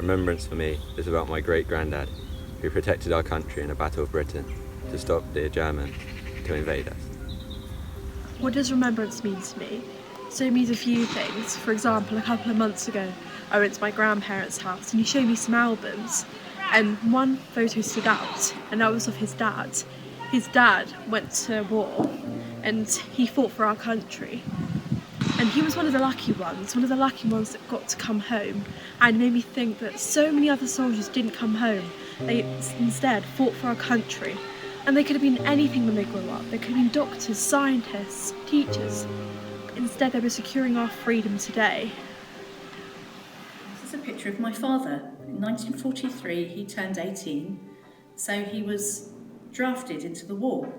Remembrance for me is about my great-granddad, who protected our country in a battle of Britain to stop the Germans to invade us. What does remembrance mean to me? So it means a few things. For example, a couple of months ago, I went to my grandparents' house and he showed me some albums, and one photo stood out, and that was of his dad. His dad went to war and he fought for our country. And he was one of the lucky ones that got to come home, and it made me think that so many other soldiers didn't come home. They instead fought for our country. And they could have been anything when they grew up. They could have been doctors, scientists, teachers. But instead they were securing our freedom today. This is a picture of my father. In 1943 he turned 18, so he was drafted into the war.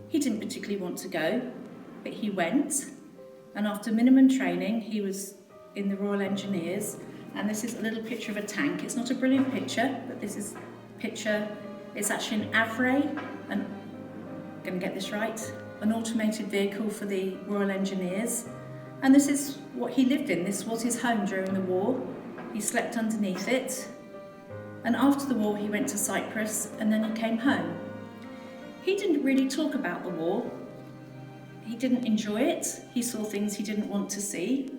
He didn't particularly want to go, but he went. And after minimum training, he was in the Royal Engineers. And this is a little picture of a tank. It's not a brilliant picture, but this is a picture. It's actually an Avray, I'm going to get this right, an automated vehicle for the Royal Engineers. And this is what he lived in. This was his home during the war. He slept underneath it. And after the war, he went to Cyprus and then he came home. He didn't really talk about the war. He didn't enjoy it. He saw things he didn't want to see.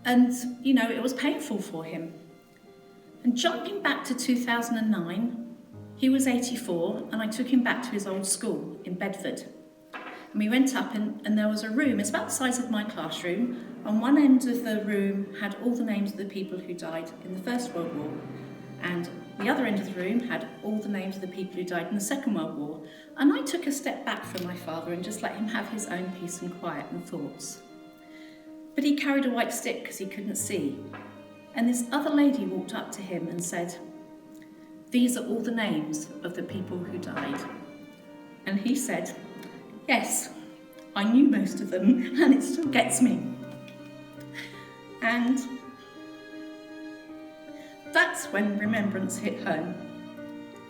And, you know, it was painful for him. And jumping back to 2009, he was 84 and I took him back to his old school in Bedford. And we went up and there was a room, it's about the size of my classroom. On one end of the room had all the names of the people who died in the First World War. And the other end of the room had all the names of the people who died in the Second World War. And I took a step back from my father and just let him have his own peace and quiet and thoughts. But he carried a white stick because he couldn't see. And this other lady walked up to him and said, "These are all the names of the people who died." And he said, "Yes, I knew most of them and it still gets me." And that's when remembrance hit home.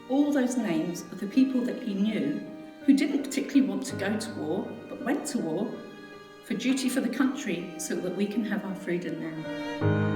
All those names of the people that he knew who didn't particularly want to go to war, but went to war for duty for the country so that we can have our freedom now.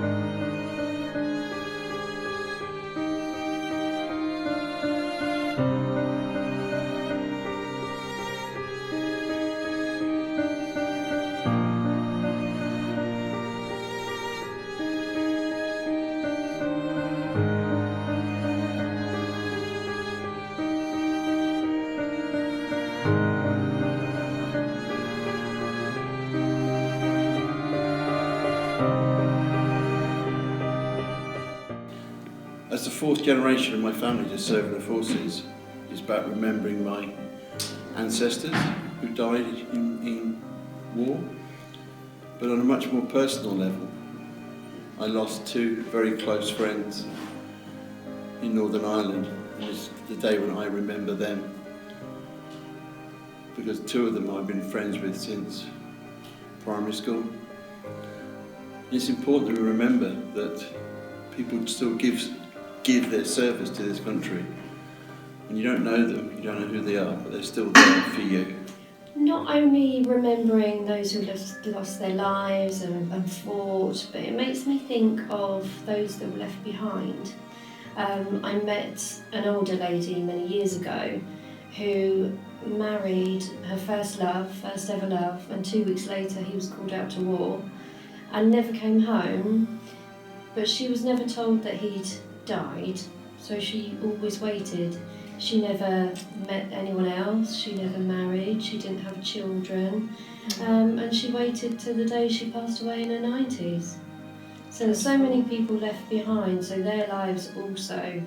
As the fourth generation of my family to serve in the forces, it's about remembering my ancestors who died in war. But on a much more personal level, I lost two very close friends in Northern Ireland, and it's the day when I remember them. Because two of them I've been friends with since primary school. It's important that we remember that people still give their service to this country. When you don't know them, you don't know who they are, but they're still there for you. Not only remembering those who lost their lives and fought, but it makes me think of those that were left behind. I met an older lady many years ago who married her first ever love, and 2 weeks later he was called out to war and never came home, but she was never told that he'd died, so she always waited. She never met anyone else, she never married, she didn't have children, and she waited till the day she passed away in her 90s. So there's so many people left behind, so their lives also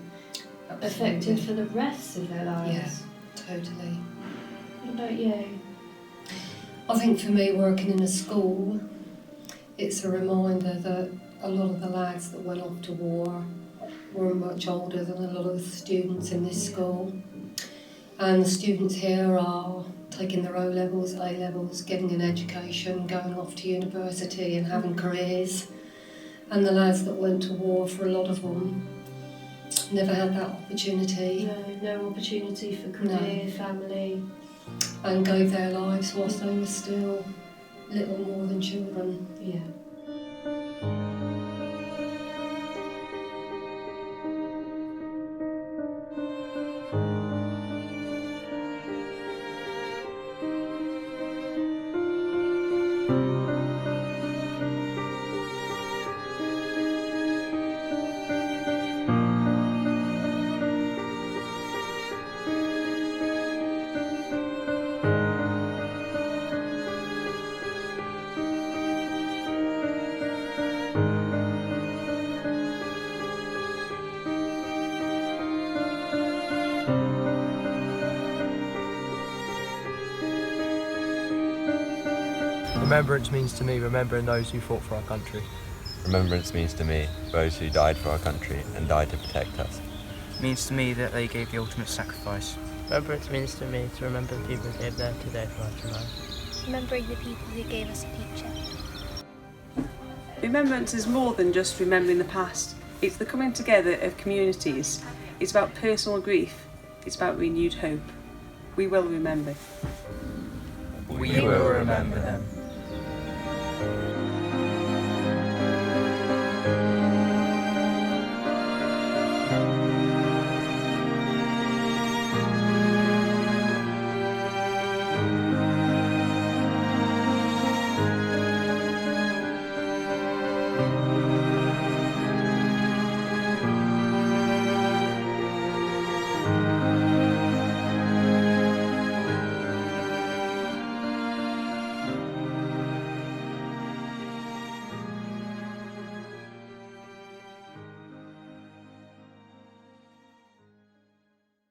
affected for the rest of their lives. Yeah, totally. What about you? I think for me, working in a school, it's a reminder that a lot of the lads that went off to war were much older than a lot of the students in this school. And the students here are taking their O-levels, A-levels, getting an education, going off to university and having careers. And the lads that went to war, for a lot of them, never had that opportunity. No opportunity for career, family. And gave their lives whilst they were still little more than children. Yeah. Remembrance means to me remembering those who fought for our country. Remembrance means to me those who died for our country and died to protect us. Means to me that they gave the ultimate sacrifice. Remembrance means to me to remember the people who gave their today for us tomorrow. Remembering the people who gave us a future. Remembrance is more than just remembering the past. It's the coming together of communities. It's about personal grief. It's about renewed hope. We will remember. We will remember them.